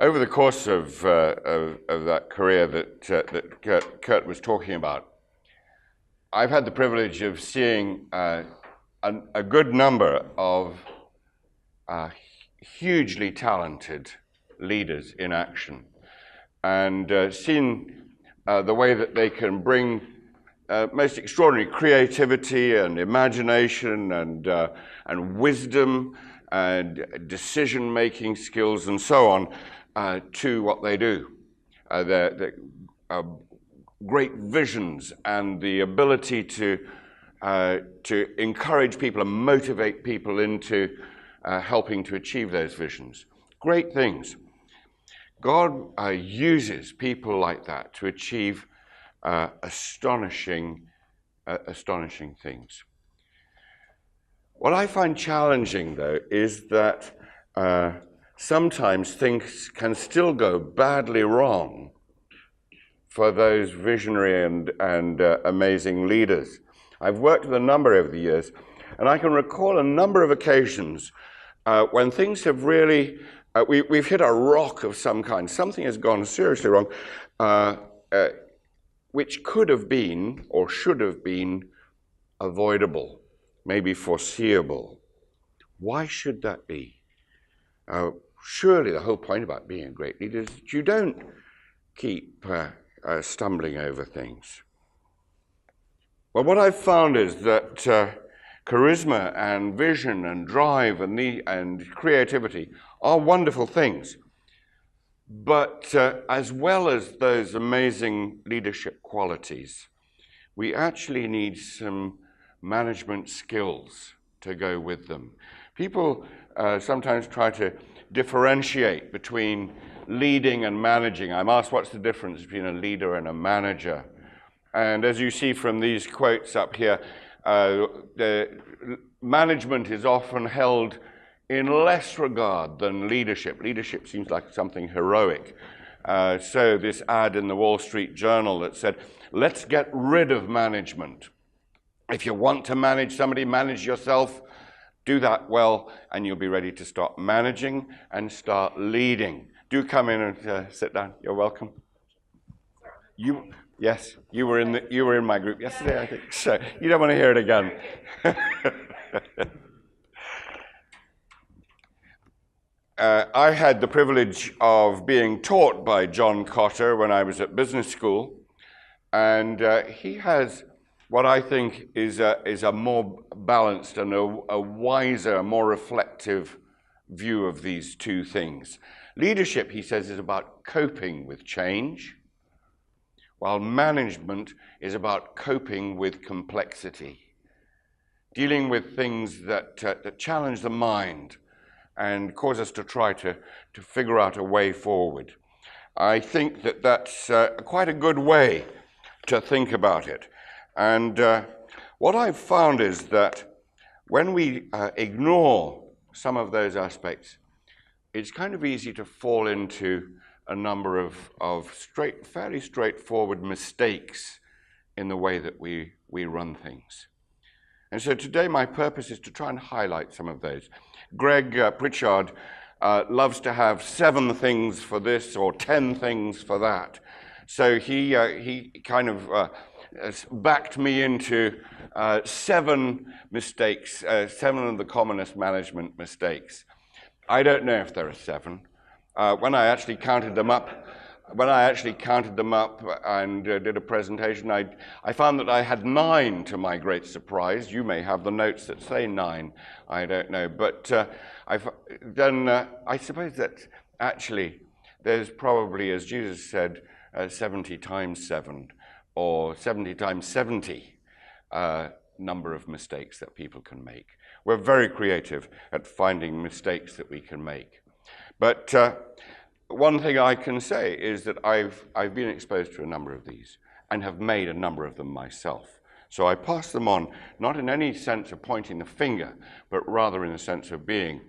Over the course of that career that Kurt was talking about, I've had the privilege of seeing a good number of hugely talented leaders in action, and seen the way that they can bring most extraordinary creativity and imagination and wisdom and decision-making skills and so on to what they do. Their great visions and the ability to encourage people and motivate people into helping to achieve those visions. Great things. God uses people like that to achieve astonishing things. What I find challenging, though, is that sometimes things can still go badly wrong for those visionary and amazing leaders. I've worked with a number over the years, and I can recall a number of occasions when things have really, we've hit a rock of some kind. Something has gone seriously wrong, which could have been or should have been avoidable, maybe foreseeable. Why should that be? Surely the whole point about being a great leader is that you don't keep stumbling over things. Well, what I've found is that charisma and vision and drive and creativity are wonderful things. But as well as those amazing leadership qualities, we actually need some management skills to go with them. People sometimes try to differentiate between leading and managing. I'm asked what's the difference between a leader and a manager. And as you see from these quotes up here, the management is often held in less regard than leadership. Leadership seems like something heroic. So this ad in the Wall Street Journal that said, let's get rid of management. If you want to manage somebody, manage yourself. Do that well, and you'll be ready to start managing and start leading. Do come in and sit down. You're welcome. Yes, you were in my group yesterday, I think. So you don't want to hear it again. I had the privilege of being taught by John Cotter when I was at business school, and he has what I think is a more balanced and a wiser, more reflective view of these two things. Leadership, he says, is about coping with change, while management is about coping with complexity, dealing with things that challenge the mind and cause us to try to figure out a way forward. I think that that's quite a good way to think about it. And what I've found is that when we ignore some of those aspects, it's kind of easy to fall into a number of fairly straightforward mistakes in the way that we run things. And so today my purpose is to try and highlight some of those. Greg Pritchard loves to have 7 things for this or 10 things for that. So he kind of backed me into 7 mistakes, 7 of the commonest management mistakes. I don't know if there are 7. When I actually counted them up and did a presentation, I found that I had 9 to my great surprise. You may have the notes that say 9, I don't know. But I suppose that actually there's probably, as Jesus said, 70 times 7 or 70 times 70 number of mistakes that people can make. We're very creative at finding mistakes that we can make. But one thing I can say is that I've been exposed to a number of these and have made a number of them myself. So I pass them on, not in any sense of pointing the finger, but rather in the sense of being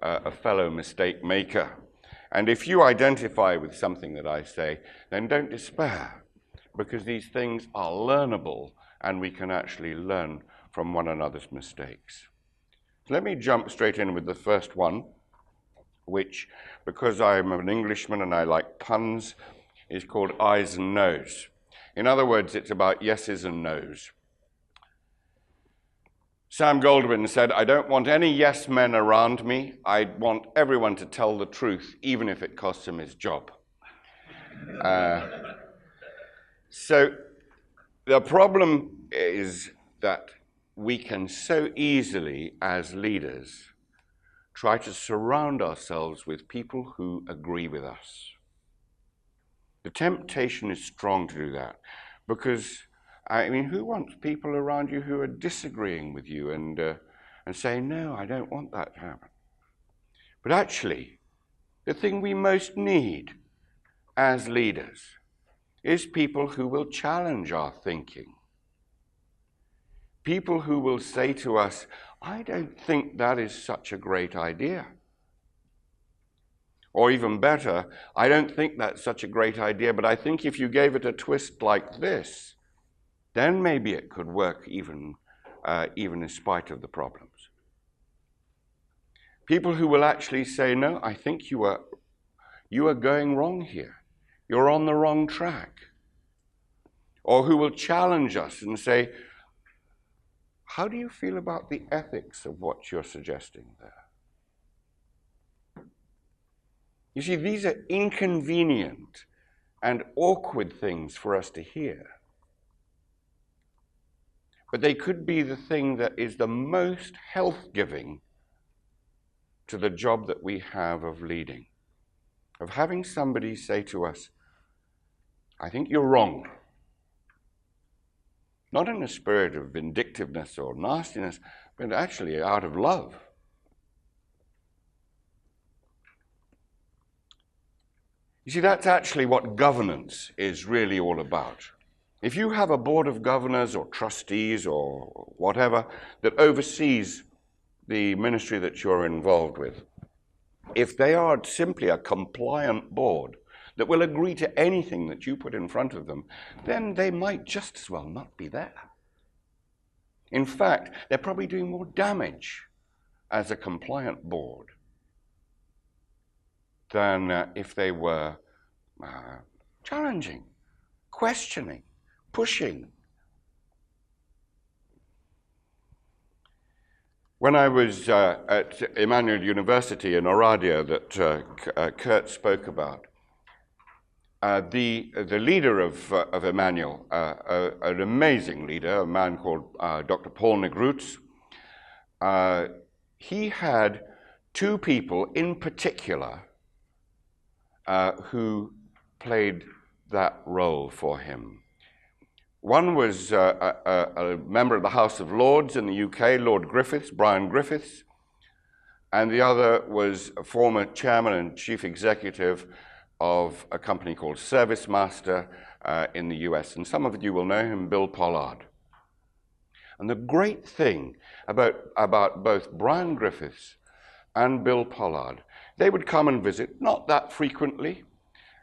a fellow mistake maker. And if you identify with something that I say, then don't despair, because these things are learnable and we can actually learn from one another's mistakes. So let me jump straight in with the first one. which, because I'm an Englishman and I like puns, is called Eyes and Nose. In other words, it's about yeses and nos. Sam Goldwyn said, "I don't want any yes men around me. I want everyone to tell the truth, even if it costs him his job." So the problem is that we can so easily, as leaders, try to surround ourselves with people who agree with us. The temptation is strong to do that because, I mean, who wants people around you who are disagreeing with you and saying, "No, I don't want that to happen"? But actually, the thing we most need as leaders is people who will challenge our thinking. People who will say to us, "I don't think that is such a great idea." Or even better, "I don't think that's such a great idea, but I think if you gave it a twist like this, then maybe it could work even in spite of the problems." People who will actually say, "No, I think you are going wrong here. You're on the wrong track." Or who will challenge us and say, "How do you feel about the ethics of what you're suggesting there?" You see, these are inconvenient and awkward things for us to hear. But they could be the thing that is the most health-giving to the job that we have of leading, of having somebody say to us, "I think you're wrong." Not in a spirit of vindictiveness or nastiness, but actually out of love. You see, that's actually what governance is really all about. If you have a board of governors or trustees or whatever that oversees the ministry that you're involved with, if they are simply a compliant board that will agree to anything that you put in front of them, then they might just as well not be there. In fact, they're probably doing more damage as a compliant board than if they were challenging, questioning, pushing. When I was at Emmanuel University in Oradea that Kurt spoke about, the leader of Emmanuel, an amazing leader, a man called Dr. Paul Negrutz, he had two people in particular who played that role for him. One was a member of the House of Lords in the UK, Lord Griffiths, Brian Griffiths, and the other was a former chairman and chief executive of a company called ServiceMaster in the US. And some of you will know him, Bill Pollard. And the great thing about both Brian Griffiths and Bill Pollard, they would come and visit, not that frequently,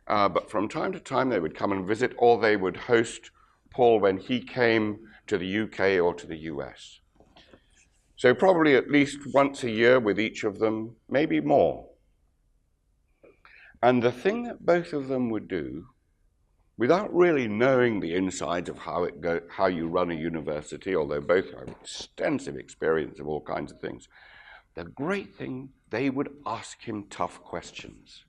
but from time to time they would come and visit, or they would host Paul when he came to the UK or to the US. So probably at least once a year with each of them, maybe more. And the thing that both of them would do, without really knowing the insides of how you run a university, although both have extensive experience of all kinds of things, the great thing, they would ask him tough questions.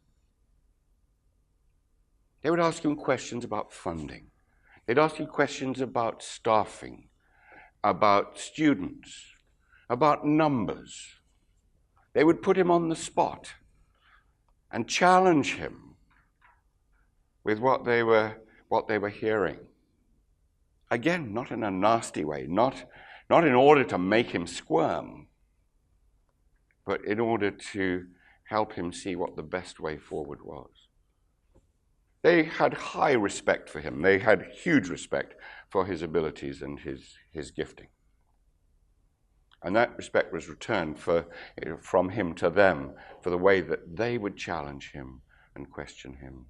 They would ask him questions about funding. They'd ask him questions about staffing, about students, about numbers. They would put him on the spot and challenge him with what they were hearing. Again, not in a nasty way, not in order to make him squirm, but in order to help him see what the best way forward was. They had high respect for him. They had huge respect for his abilities and his gifting. And that respect was returned from him to them for the way that they would challenge him and question him.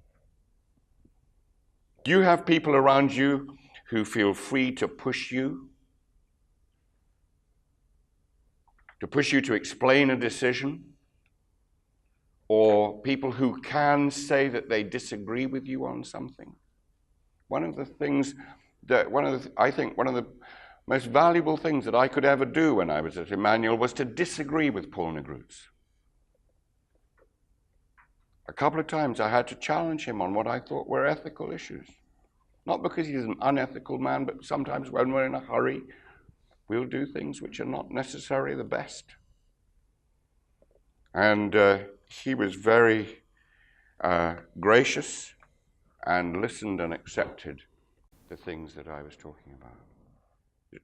Do you have people around you who feel free to push you? To push you to explain a decision? or people who can say that they disagree with you on something. One of the things that, I think one of the most valuable things that I could ever do when I was at Emmanuel was to disagree with Paul Negruz. A couple of times I had to challenge him on what I thought were ethical issues. Not because he's an unethical man, but sometimes when we're in a hurry, we'll do things which are not necessarily the best. And he was very gracious and listened and accepted the things that I was talking about.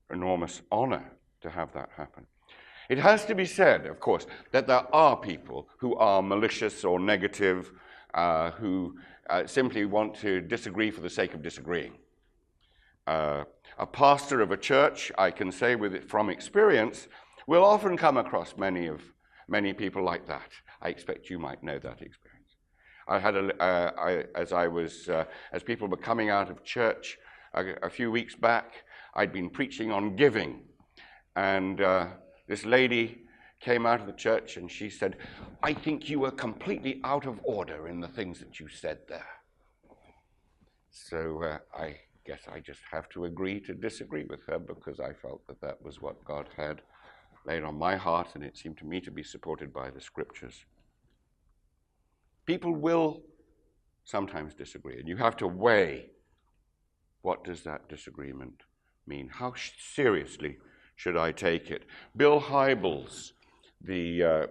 Enormous honor to have that happen. It has to be said, of course, that there are people who are malicious or negative, who simply want to disagree for the sake of disagreeing. A pastor of a church, I can say from experience, will often come across many people like that. I expect you might know that experience. I had as people were coming out of church a few weeks back, I'd been preaching on giving, and this lady came out of the church and she said, "I think you were completely out of order in the things that you said there." So I guess I just have to agree to disagree with her, because I felt that that was what God had laid on my heart, and it seemed to me to be supported by the scriptures. People will sometimes disagree, and you have to weigh, what does that disagreement mean? How seriously should I take it? Bill Hybels, the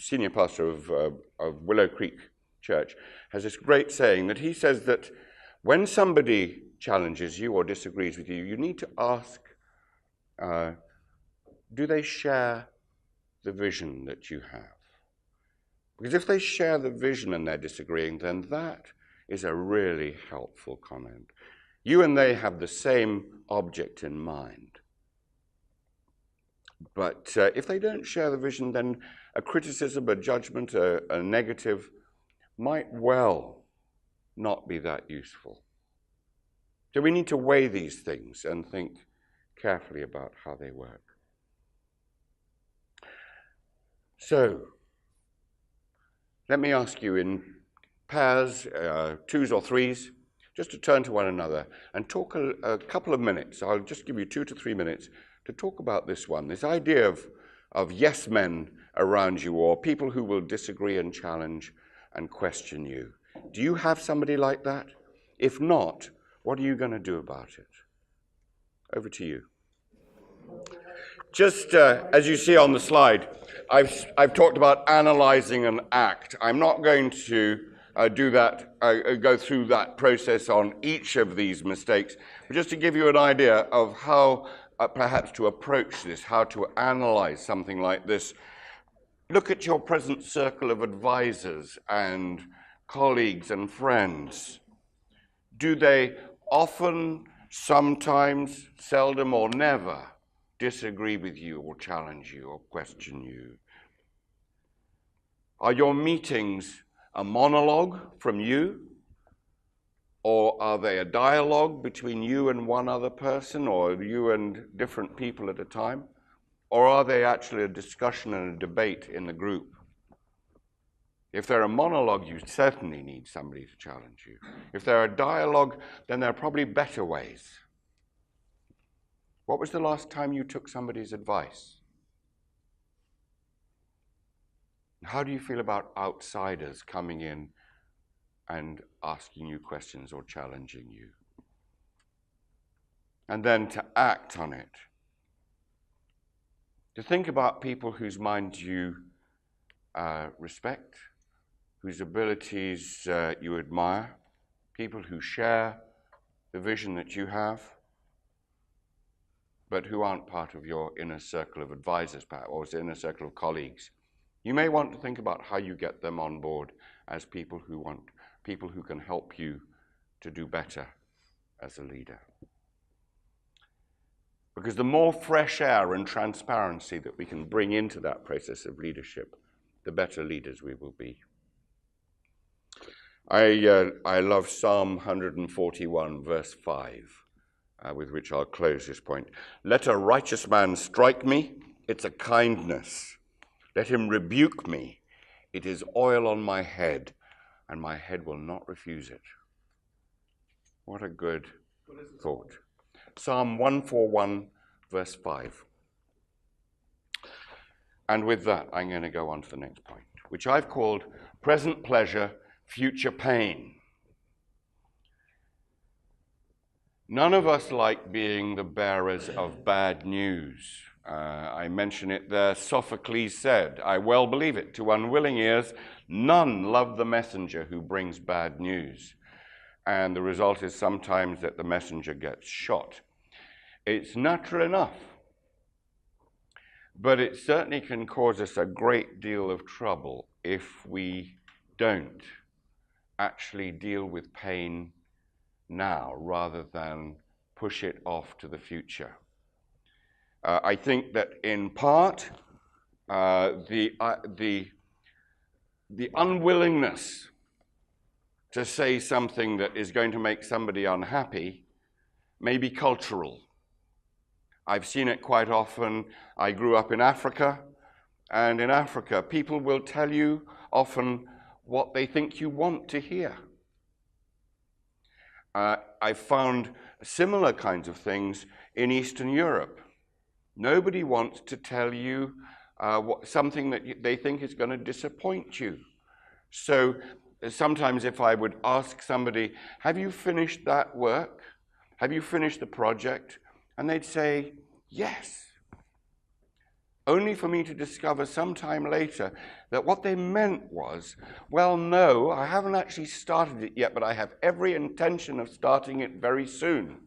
senior pastor of Willow Creek Church, has this great saying that he says that when somebody challenges you or disagrees with you, you need to ask, do they share the vision that you have? Because if they share the vision and they're disagreeing, then that is a really helpful comment. You and they have the same object in mind. But if they don't share the vision, then a criticism, a judgment, a negative might well not be that useful. So we need to weigh these things and think carefully about how they work. So, let me ask you in pairs, twos or threes, just to turn to one another and talk a couple of minutes. I'll just give you 2 to 3 minutes to talk about this one, this idea of yes men around you, or people who will disagree and challenge and question you. Do you have somebody like that? If not, what are you going to do about it? Over to you. Just as you see on the slide, I've talked about analyzing an act. I'm not going to go through that process on each of these mistakes, but just to give you an idea of how perhaps to approach this, how to analyze something like this. Look at your present circle of advisors and colleagues and friends. Do they often, sometimes, seldom, or never disagree with you or challenge you or question you? Are your meetings a monologue from you? Or are they a dialogue between you and one other person, or you and different people at a time? Or are they actually a discussion and a debate in the group? If they're a monologue, you certainly need somebody to challenge you. If they're a dialogue, then there are probably better ways. What was the last time you took somebody's advice? How do you feel about outsiders coming in and asking you questions or challenging you? And then to act on it. To think about people whose minds you respect, whose abilities you admire, people who share the vision that you have, but who aren't part of your inner circle of advisors or inner circle of colleagues. You may want to think about how you get them on board as people who can help you to do better as a leader. Because the more fresh air and transparency that we can bring into that process of leadership, the better leaders we will be. I love Psalm 141, verse 5, with which I'll close this point. Let a righteous man strike me, it's a kindness. Let him rebuke me, It is oil on my head, and my head will not refuse it. What a good thought. Psalm 141, verse 5. And with that, I'm going to go on to the next point, which I've called present pleasure, future pain. None of us like being the bearers of bad news. I mention it there. Sophocles said, I well believe it, to unwilling ears, none love the messenger who brings bad news. And the result is sometimes that the messenger gets shot. It's natural enough, but it certainly can cause us a great deal of trouble if we don't actually deal with pain now rather than push it off to the future. I think that in part, the unwillingness to say something that is going to make somebody unhappy may be cultural. I've seen it quite often. I grew up in Africa, and in Africa, people will tell you often what they think you want to hear. I found similar kinds of things in Eastern Europe. Nobody wants to tell you something that they think is going to disappoint you. So sometimes if I would ask somebody, have you finished that work? Have you finished the project? And they'd say, yes. Only for me to discover sometime later that what they meant was, well, no, I haven't actually started it yet, but I have every intention of starting it very soon.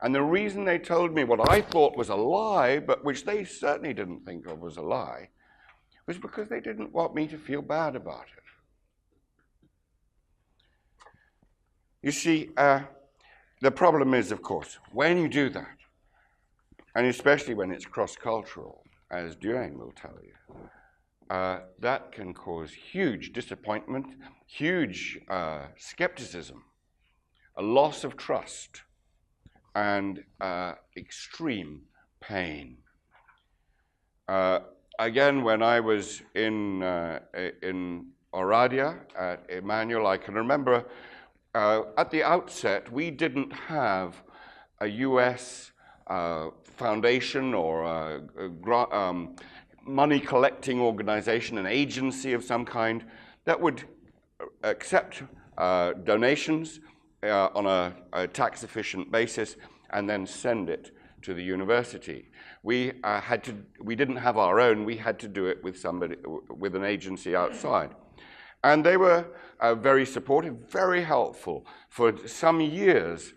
And the reason they told me what I thought was a lie, but which they certainly didn't think of as a lie, was because they didn't want me to feel bad about it. You see, the problem is, of course, when you do that, and especially when it's cross-cultural, as Duane will tell you, that can cause huge disappointment, huge skepticism, a loss of trust, and extreme pain. Again, when I was in Oradea at Emmanuel, I can remember at the outset, we didn't have a U.S. foundation or a money collecting organization, an agency of some kind that would accept donations on a tax efficient basis and then send it to the university. We didn't have our own, we had to do it with somebody, with an agency outside. And they were very supportive, very helpful. For some years,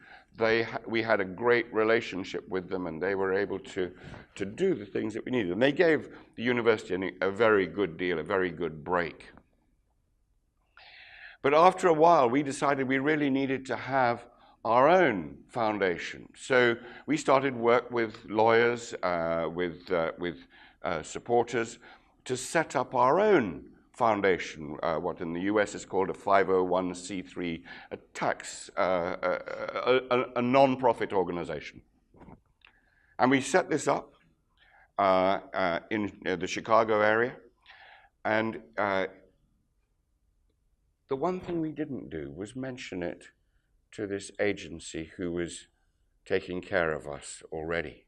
we had a great relationship with them, and they were able to do the things that we needed. And they gave the university a very good deal, a very good break. But after a while, we decided we really needed to have our own foundation. So we started work with lawyers, with supporters, to set up our own foundation, what in the US is called a 501c3, a non-profit organization. And we set this up in the Chicago area. And the one thing we didn't do was mention it to this agency who was taking care of us already.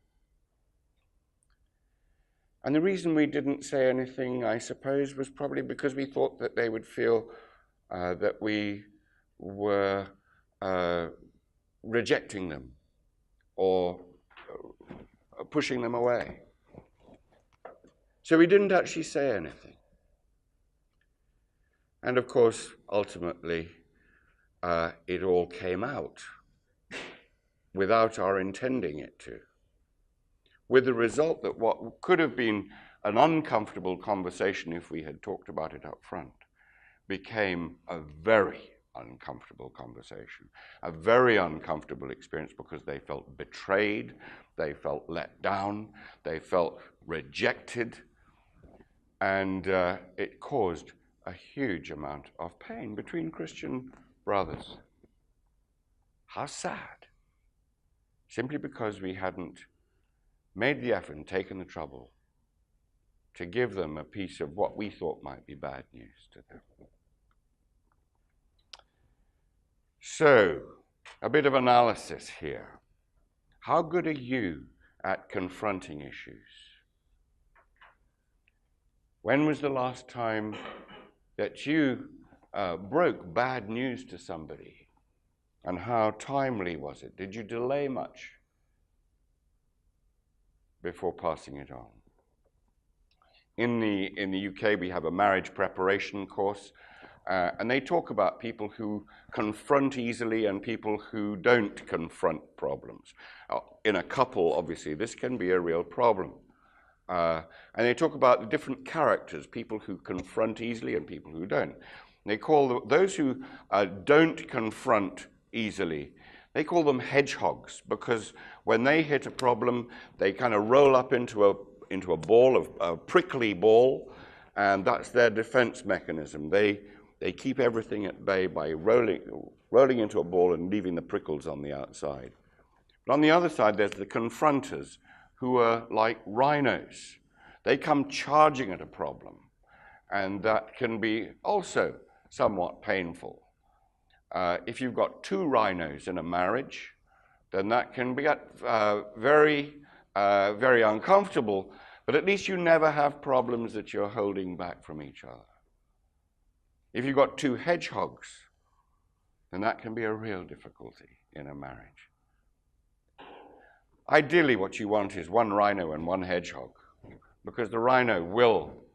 And the reason we didn't say anything, I suppose, was probably because we thought that they would feel that we were rejecting them or pushing them away. So we didn't actually say anything. And of course, ultimately, it all came out without our intending it to, with the result that what could have been an uncomfortable conversation if we had talked about it up front became a very uncomfortable conversation, a very uncomfortable experience because they felt betrayed, they felt let down, they felt rejected, and it caused a huge amount of pain between Christian brothers. How sad. Simply because we hadn't made the effort and taken the trouble to give them a piece of what we thought might be bad news to them. So, a bit of analysis here. How good are you at confronting issues? When was the last time that you broke bad news to somebody? And how timely was it? Did you delay much before passing it on? In the UK, we have a marriage preparation course, and they talk about people who confront easily and people who don't confront problems. In a couple, obviously, this can be a real problem. And they talk about the different characters, people who confront easily and people who don't. They call those who don't confront easily, they call them hedgehogs, because when they hit a problem, they kind of roll up into a ball, a prickly ball, and that's their defense mechanism. They keep everything at bay by rolling into a ball and leaving the prickles on the outside. But on the other side, there's the confronters, who are like rhinos. They come charging at a problem, and that can be also somewhat painful. If you've got two rhinos in a marriage, then that can be very uncomfortable, but at least you never have problems that you're holding back from each other. If you've got two hedgehogs, then that can be a real difficulty in a marriage. Ideally, what you want is one rhino and one hedgehog, because the rhino will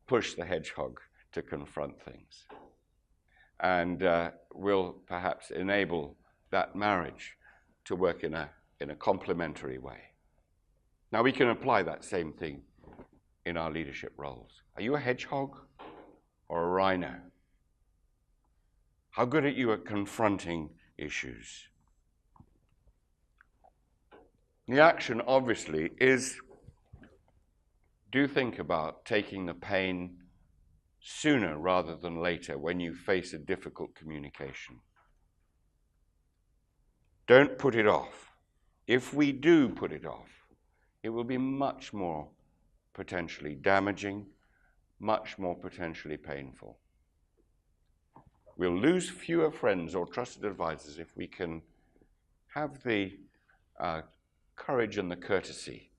push the hedgehog to confront things and will perhaps enable that marriage to work in a complementary way. Now, we can apply that same thing in our leadership roles. Are you a hedgehog or a rhino? How good are you at confronting issues? The action, obviously, is do think about taking the pain sooner rather than later when you face a difficult communication. Don't put it off. If we do put it off, it will be much more potentially damaging, much more potentially painful. We'll lose fewer friends or trusted advisors if we can have the courage and the courtesy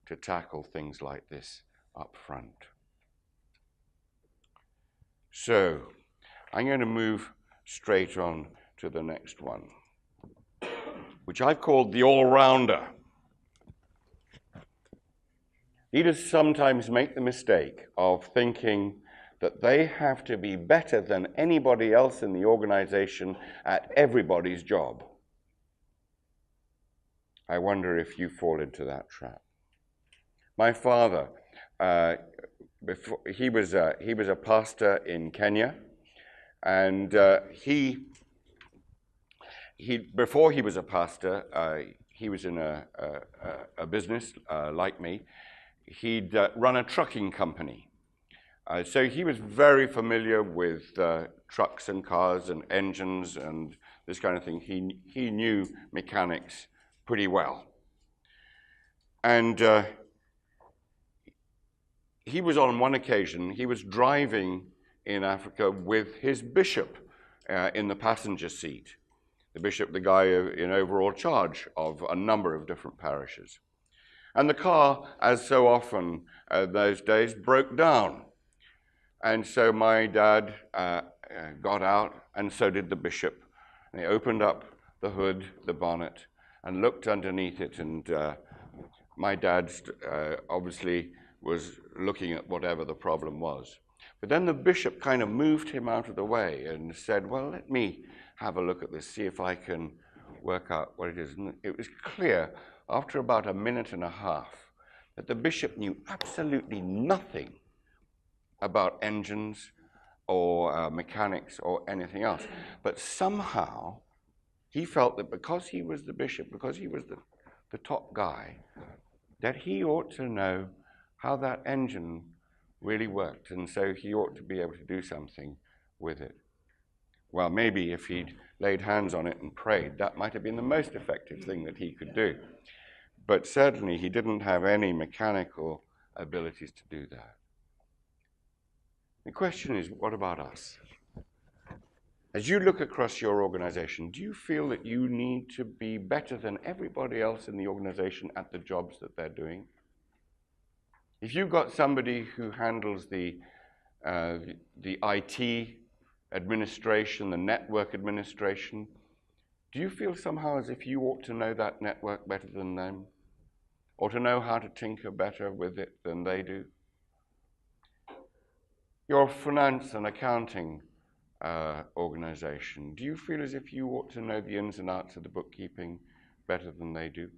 to tackle things like this up front. So, I'm going to move straight on to the next one, which I've called the Allrounder. Leaders sometimes make the mistake of thinking that they have to be better than anybody else in the organization at everybody's job. I wonder if you fall into that trap. My father, he was a pastor in Kenya, and before he was a pastor, he was in a business like me. He'd run a trucking company. So he was very familiar with trucks and cars and engines and this kind of thing. He knew mechanics pretty well. And he was on one occasion, he was driving in Africa with his bishop in the passenger seat. The bishop, the guy in overall charge of a number of different parishes. And the car, as so often those days, broke down. And so my dad got out, and so did the bishop. And he opened up the hood, the bonnet, and looked underneath it. And my dad obviously was looking at whatever the problem was. But then the bishop kind of moved him out of the way and said, well, let me have a look at this, see if I can work out what it is. And it was clear after about a minute and a half that the bishop knew absolutely nothing about engines or mechanics or anything else. But somehow he felt that because he was the bishop, because he was the top guy, that he ought to know how that engine really worked, and so he ought to be able to do something with it. Well, maybe if he'd laid hands on it and prayed, that might have been the most effective thing that he could do. But certainly he didn't have any mechanical abilities to do that. The question is, what about us? As you look across your organization, do you feel that you need to be better than everybody else in the organization at the jobs that they're doing? If you've got somebody who handles the IT administration, the network administration, do you feel somehow as if you ought to know that network better than them? Or to know how to tinker better with it than they do? Your finance and accounting organization, do you feel as if you ought to know the ins and outs of the bookkeeping better than they do?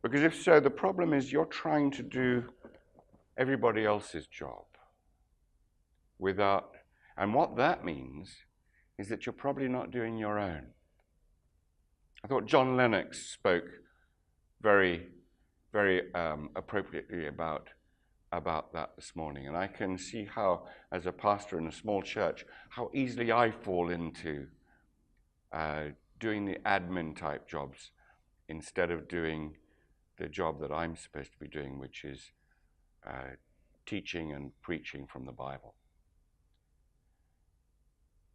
Because if so, the problem is you're trying to do everybody else's job without, and what that means is that you're probably not doing your own. I thought John Lennox spoke very, very appropriately about that this morning, and I can see how, as a pastor in a small church, how easily I fall into doing the admin type jobs instead of doing the job that I'm supposed to be doing, which is teaching and preaching from the Bible.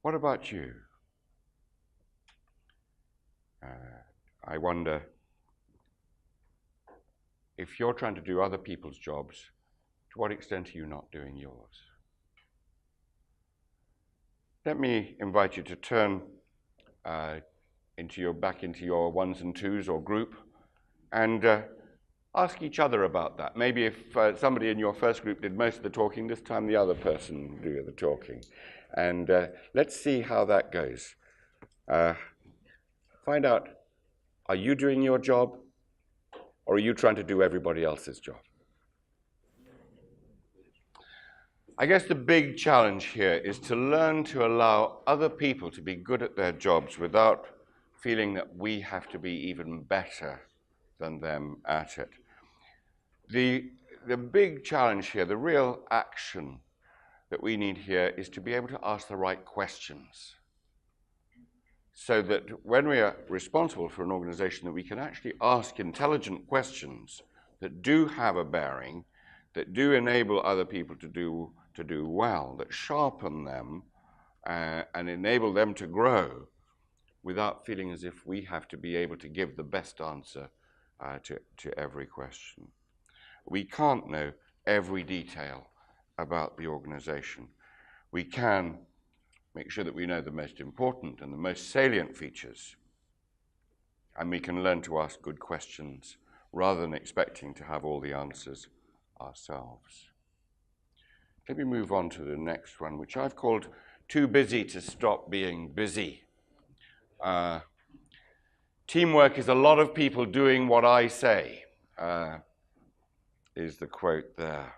What about you? I wonder if you're trying to do other people's jobs, to what extent are you not doing yours? Let me invite you to turn back into your ones and twos or group and ask each other about that. Maybe if somebody in your first group did most of the talking, this time the other person do the talking. And let's see how that goes. Find out, are you doing your job, or are you trying to do everybody else's job? I guess the big challenge here is to learn to allow other people to be good at their jobs without feeling that we have to be even better than them at it. The big challenge here, the real action that we need here, is to be able to ask the right questions, so that when we are responsible for an organization, that we can actually ask intelligent questions that do have a bearing, that do enable other people to do well, that sharpen them and enable them to grow without feeling as if we have to be able to give the best answer to every question. We can't know every detail about the organization. We can make sure that we know the most important and the most salient features, and we can learn to ask good questions rather than expecting to have all the answers ourselves. Let me move on to the next one, which I've called Too Busy to Stop Being Busy. Teamwork is a lot of people doing what I say, is the quote there.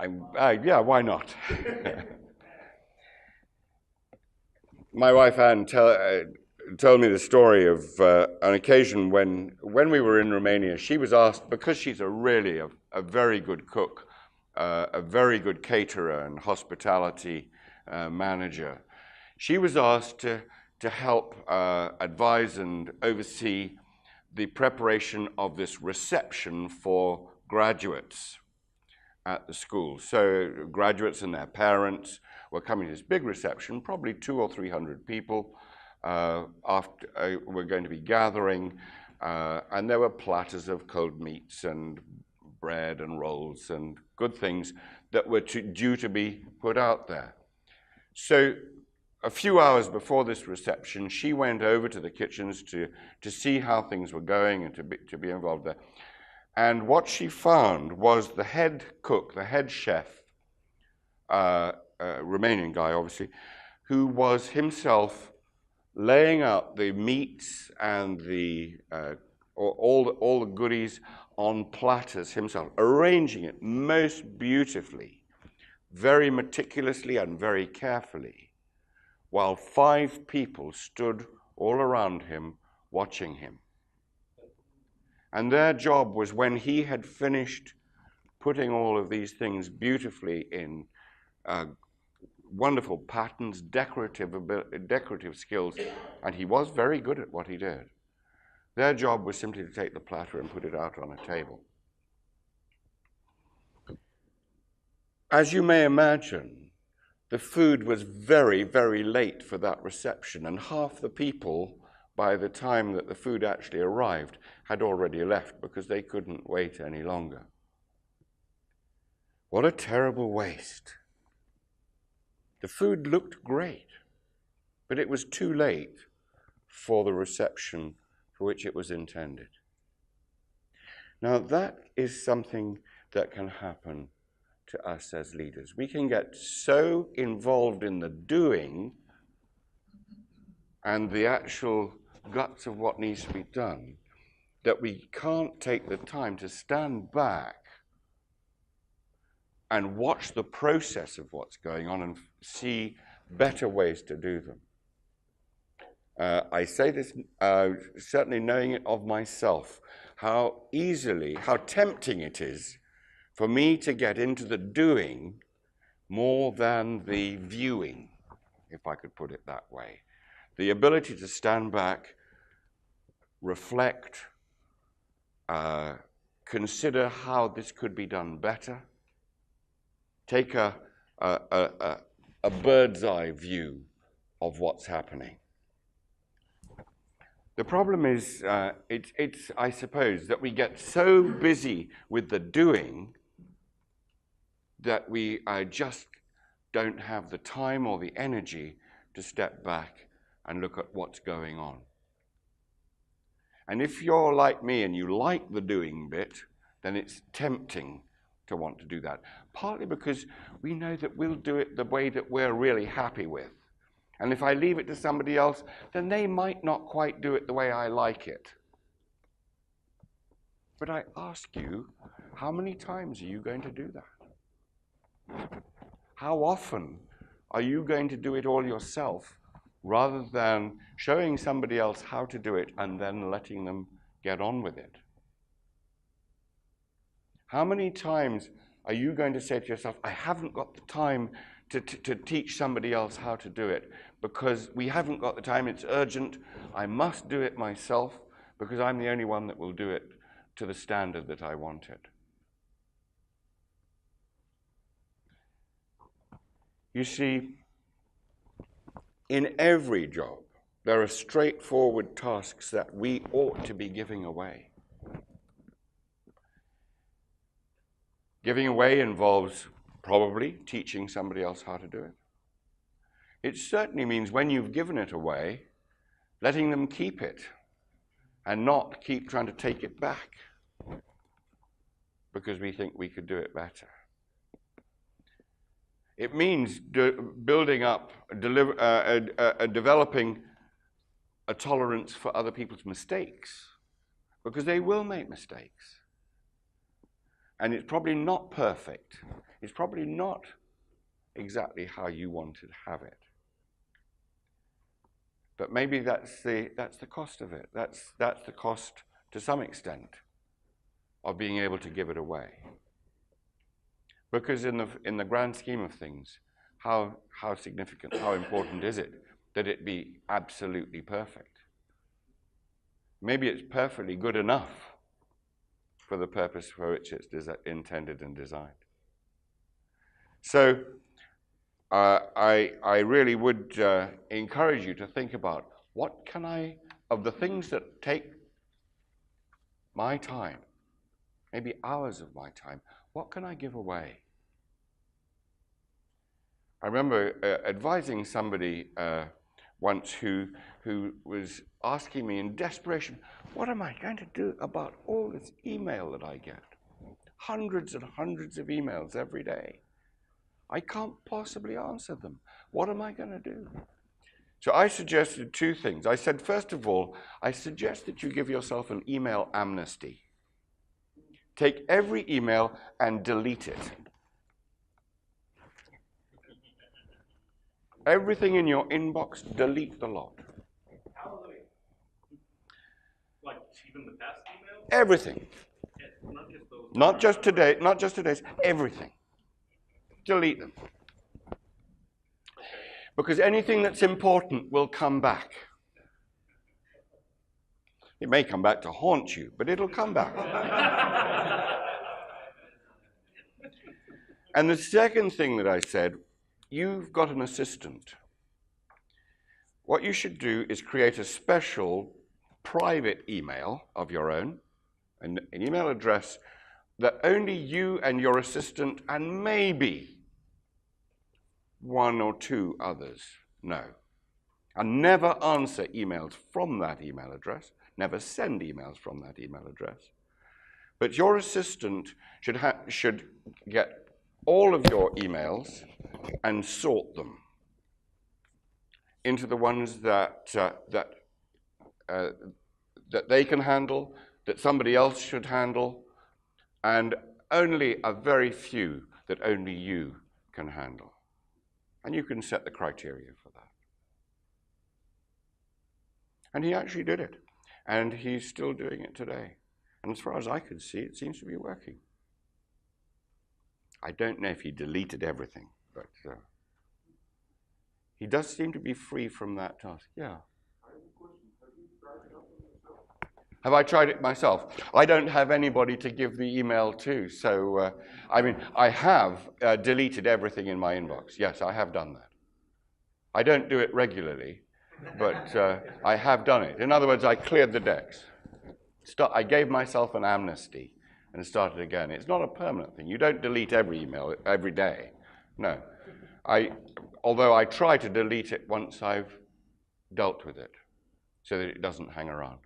Yeah, why not? My wife Anne told me the story of an occasion when we were in Romania. She was asked, because she's really a very good cook, a very good caterer and hospitality manager, she was asked to help advise and oversee the preparation of this reception for graduates at the school. So graduates and their parents were coming to this big reception, probably 200 or 300 people were going to be gathering, and there were platters of cold meats and bread and rolls and good things that were due to be put out there. So a few hours before this reception, she went over to the kitchens to see how things were going and to be involved there. And what she found was the head cook, the head chef, Romanian guy obviously, who was himself laying out the meats and all the goodies on platters himself, arranging it most beautifully, very meticulously and very carefully, while 5 people stood all around him watching him. And their job was, when he had finished putting all of these things beautifully in wonderful patterns, decorative skills, and he was very good at what he did. Their job was simply to take the platter and put it out on a table. As you may imagine, the food was very, very late for that reception, and half the people, by the time that the food actually arrived, had already left because they couldn't wait any longer. What a terrible waste. The food looked great, but it was too late for the reception for which it was intended. Now, that is something that can happen to us as leaders. We can get so involved in the doing and the actual guts of what needs to be done that we can't take the time to stand back and watch the process of what's going on and see better ways to do them. I say this certainly knowing it of myself, how tempting it is for me to get into the doing more than the viewing, if I could put it that way. The ability to stand back, reflect, consider how this could be done better, take a bird's eye view of what's happening. The problem is, it's I suppose, that we get so busy with the doing that we just don't have the time or the energy to step back and look at what's going on. And if you're like me and you like the doing bit, then it's tempting to want to do that. Partly because we know that we'll do it the way that we're really happy with. And if I leave it to somebody else, then they might not quite do it the way I like it. But I ask you, how many times are you going to do that? How often are you going to do it all yourself rather than showing somebody else how to do it and then letting them get on with it? How many times are you going to say to yourself, I haven't got the time to teach somebody else how to do it because we haven't got the time, it's urgent, I must do it myself because I'm the only one that will do it to the standard that I want it. You see, in every job, there are straightforward tasks that we ought to be giving away. Giving away involves probably teaching somebody else how to do it. It certainly means when you've given it away, letting them keep it and not keep trying to take it back because we think we could do it better. It means building up, developing a tolerance for other people's mistakes because they will make mistakes. And it's probably not perfect. It's probably not exactly how you wanted to have it. But maybe that's the cost of it. That's the cost, to some extent, of being able to give it away. Because in the grand scheme of things, how significant, how important is it that it be absolutely perfect? Maybe it's perfectly good enough for the purpose for which it's intended and designed. So I really would encourage you to think about what can I, of the things that take my time, maybe hours of my time, what can I give away? I remember advising somebody once who was asking me in desperation, what am I going to do about all this email that I get? Hundreds and hundreds of emails every day. I can't possibly answer them. What am I going to do? So I suggested two things. I said, first of all, I suggest that you give yourself an email amnesty. Take every email and delete it. Everything in your inbox, delete the lot. Hallelujah. Like even the past emails? Everything. Yeah, not just those. Not just today's, everything. Delete them. Because anything that's important will come back. It may come back to haunt you, but it'll come back. And the second thing that I said, you've got an assistant. What you should do is create a special private email of your own, an email address that only you and your assistant and maybe one or two others know. And never answer emails from that email address, never send emails from that email address. But your assistant should get all of your emails and sort them into the ones that they can handle, that somebody else should handle, and only a very few that only you can handle. And you can set the criteria for that. And he actually did it. And he's still doing it today. And as far as I can see, it seems to be working. I don't know if he deleted everything, but he does seem to be free from that task. Yeah. Have I tried it myself? I don't have anybody to give the email to, so I mean, I have deleted everything in my inbox. Yes, I have done that. I don't do it regularly, but I have done it. In other words, I cleared the decks. I gave myself an amnesty and started again. It's not a permanent thing. You don't delete every email every day. No. Although I try to delete it once I've dealt with it so that it doesn't hang around.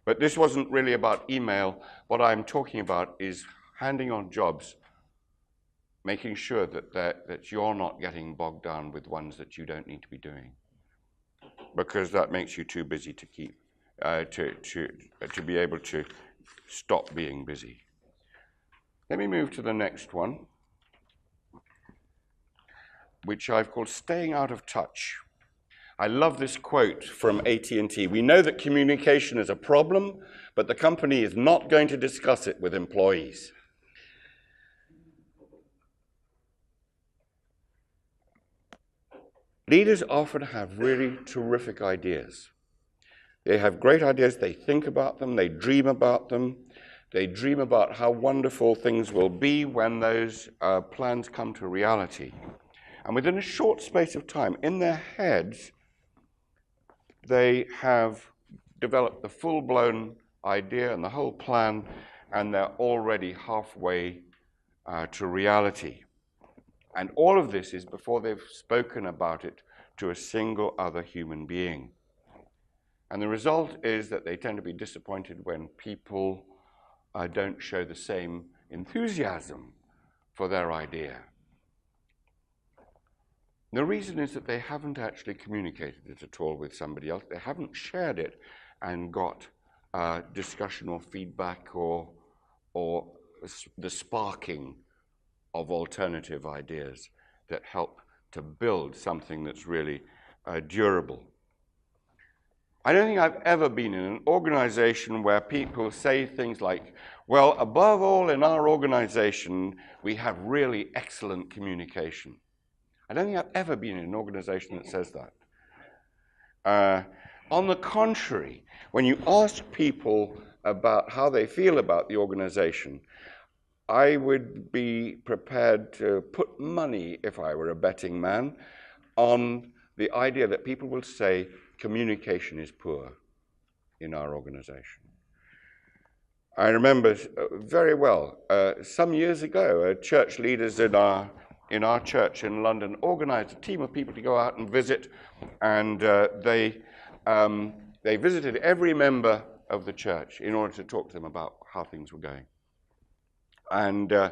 But this wasn't really about email. What I'm talking about is handing on jobs, making sure that you're not getting bogged down with ones that you don't need to be doing, because that makes you too busy to keep to be able to stop being busy. Let me move to the next one, which I've called staying out of touch. I love this quote from AT&T. We know that communication is a problem, but the company is not going to discuss it with employees. Leaders often have really terrific ideas. They have great ideas, they think about them, they dream about them, they dream about how wonderful things will be when those plans come to reality. And within a short space of time, in their heads, they have developed the full-blown idea and the whole plan, and they're already halfway to reality. And all of this is before they've spoken about it to a single other human being. And the result is that they tend to be disappointed when people don't show the same enthusiasm for their idea. The reason is that they haven't actually communicated it at all with somebody else. They haven't shared it and got discussion or feedback or the sparking of alternative ideas that help to build something that's really durable. I don't think I've ever been in an organization where people say things like, well, above all in our organization, we have really excellent communication. I don't think I've ever been in an organization that says that. On the contrary, when you ask people about how they feel about the organization, I would be prepared to put money, if I were a betting man, on the idea that people will say communication is poor in our organization. I remember very well, some years ago, church leaders in our church in London organized a team of people to go out and visit, and they visited every member of the church in order to talk to them about how things were going. And I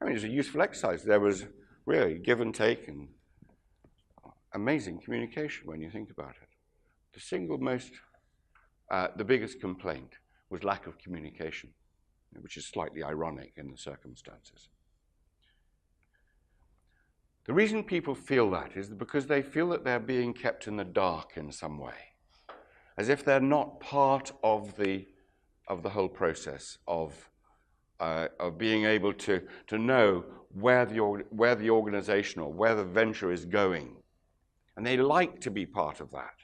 mean, it was a useful exercise. There was really give and take and amazing communication when you think about it. The single most, the biggest complaint was lack of communication, which is slightly ironic in the circumstances. The reason people feel that is because they feel that they're being kept in the dark in some way, as if they're not part of the whole process of being able to know where the organization or where the venture is going. And they like to be part of that.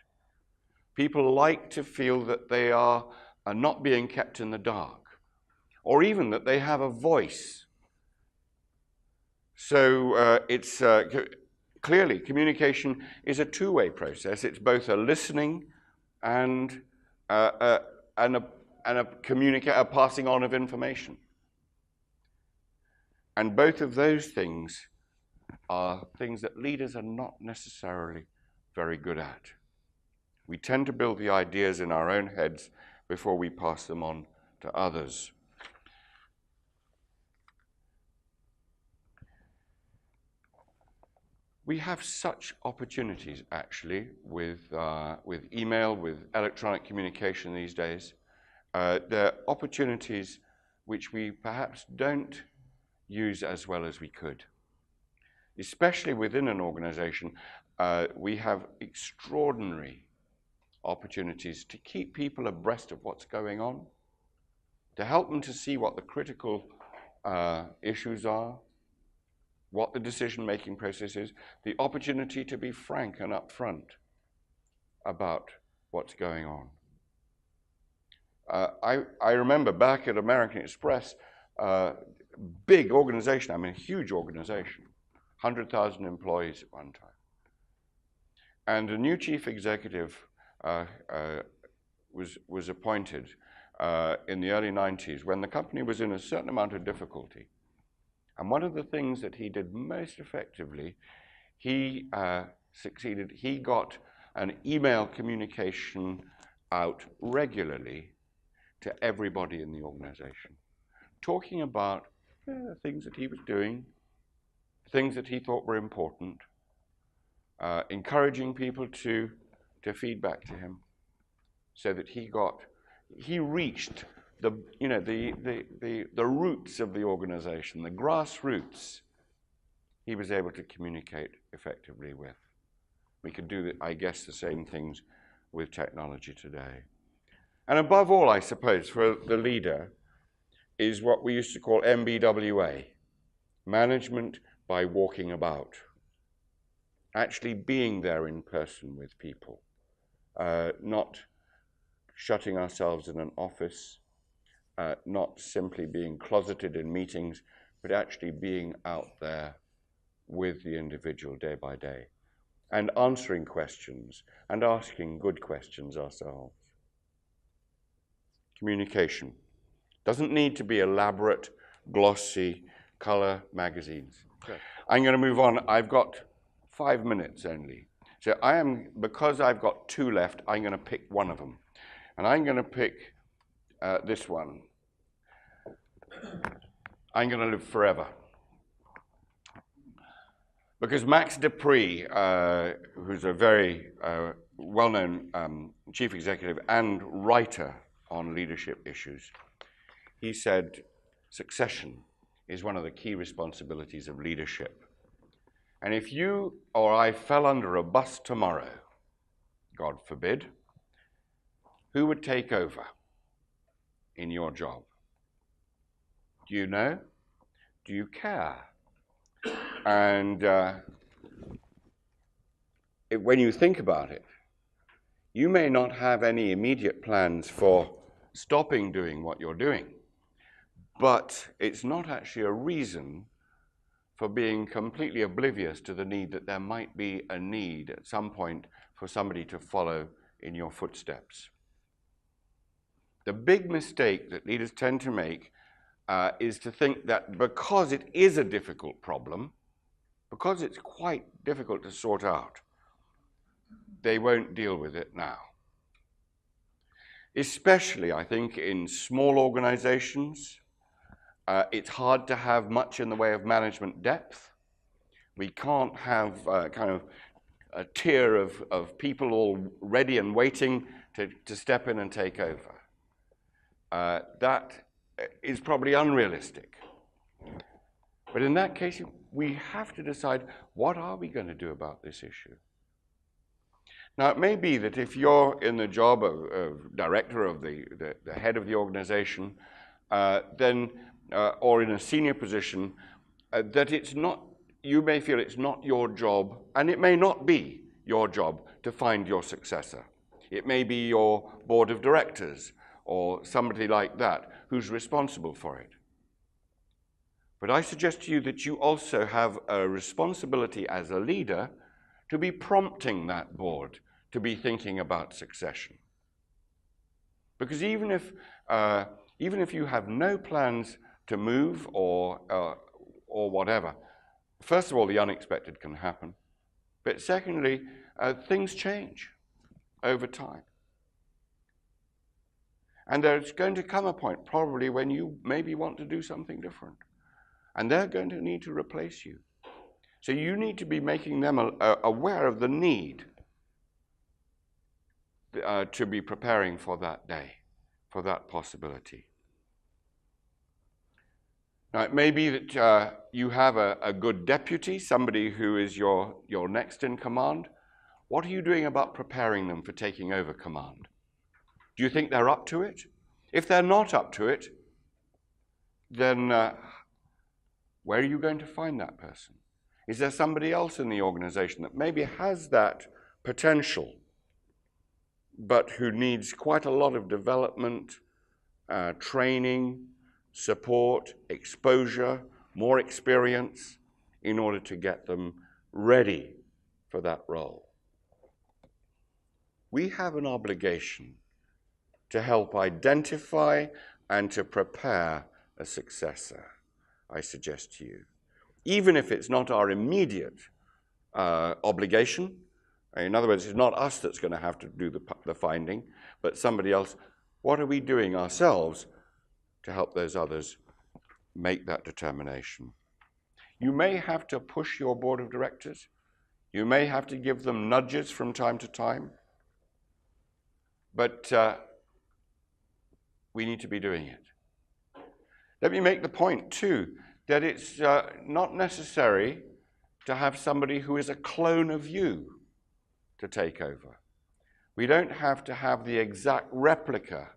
People like to feel that they are not being kept in the dark, or even that they have a voice. So clearly, communication is a two-way process. It's both a listening and a passing on of information. And both of those things are things that leaders are not necessarily very good at. We tend to build the ideas in our own heads before we pass them on to others. We have such opportunities, actually, with email, with electronic communication these days. There are opportunities which we perhaps don't use as well as we could. Especially within an organization, we have extraordinary opportunities to keep people abreast of what's going on, to help them to see what the critical issues are, what the decision-making process is, the opportunity to be frank and upfront about what's going on. I remember back at American Express, big organization, I mean a huge organization, 100,000 employees at one time. And a new chief executive was appointed in the early 90s when the company was in a certain amount of difficulty. And one of the things that he did most effectively, he succeeded. He got an email communication out regularly to everybody in the organization, talking about things that he was doing, things that he thought were important, encouraging people to feedback to him, so that he reached the roots of the organization, the grassroots. He was able to communicate effectively with. We could do, I guess, the same things with technology today. And above all, I suppose, for the leader, is what we used to call MBWA, management by walking about. Actually being there in person with people, not shutting ourselves in an office, not simply being closeted in meetings, but actually being out there with the individual day by day, and answering questions, and asking good questions ourselves. Communication doesn't need to be elaborate, glossy, color magazines. Okay. I'm going to move on. I've got 5 minutes only. So because I've got 2 left, I'm going to pick one of them. And I'm going to pick this one. I'm going to live forever. Because Max Dupree, who's a very well-known chief executive and writer on leadership issues, he said, succession is one of the key responsibilities of leadership. And if you or I fell under a bus tomorrow, God forbid, who would take over in your job? Do you know? Do you care? And when you think about it, you may not have any immediate plans for stopping doing what you're doing, but it's not actually a reason for being completely oblivious to the need that there might be a need at some point for somebody to follow in your footsteps. The big mistake that leaders tend to make is to think that because it is a difficult problem, because it's quite difficult to sort out, they won't deal with it now. Especially, I think, in small organizations, it's hard to have much in the way of management depth. We can't have kind of a tier of people all ready and waiting to step in and take over. That is probably unrealistic. But in that case, we have to decide, what are we going to do about this issue? Now, it may be that if you're in the job of director of the head of the organization, or in a senior position, that it's not, you may feel it's not your job, and it may not be your job to find your successor. It may be your board of directors or somebody like that who's responsible for it. But I suggest to you that you also have a responsibility as a leader to be prompting that board to be thinking about succession. Because even if you have no plans to move or whatever, first of all, the unexpected can happen. But secondly, things change over time. And there's going to come a point probably when you maybe want to do something different. And they're going to need to replace you. So you need to be making them aware of the need to be preparing for that day, for that possibility. Now, it may be that you have a good deputy, somebody who is your next in command. What are you doing about preparing them for taking over command? Do you think they're up to it? If they're not up to it, then where are you going to find that person? Is there somebody else in the organization that maybe has that potential, but who needs quite a lot of development, training, support, exposure, more experience in order to get them ready for that role? We have an obligation to help identify and to prepare a successor, I suggest to you. Even if it's not our immediate obligation. In other words, it's not us that's going to have to do the finding, but somebody else. What are we doing ourselves to help those others make that determination? You may have to push your board of directors. You may have to give them nudges from time to time. But we need to be doing it. Let me make the point, too, that it's not necessary to have somebody who is a clone of you to take over. We don't have to have the exact replica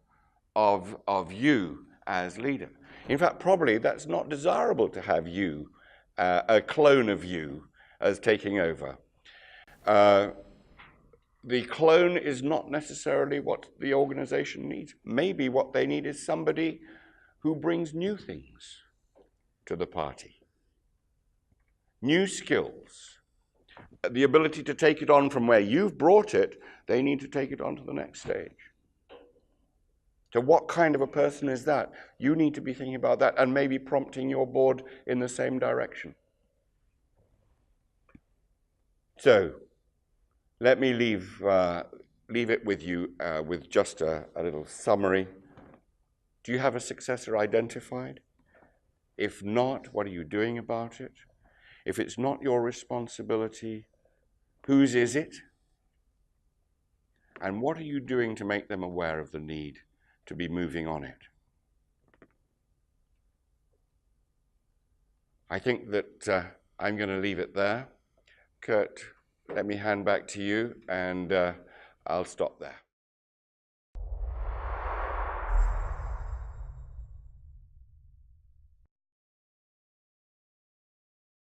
of you as leader. In fact, probably that's not desirable to have you, a clone of you, as taking over. The clone is not necessarily what the organization needs. Maybe what they need is somebody who brings new things to the party. New skills. The ability to take it on from where you've brought it, they need to take it on to the next stage. So what kind of a person is that? You need to be thinking about that and maybe prompting your board in the same direction. So, let me leave it with you with just a little summary. Do you have a successor identified? If not, what are you doing about it? If it's not your responsibility, whose is it? And what are you doing to make them aware of the need to be moving on it? I think that I'm going to leave it there. Kurt, let me hand back to you, and I'll stop there.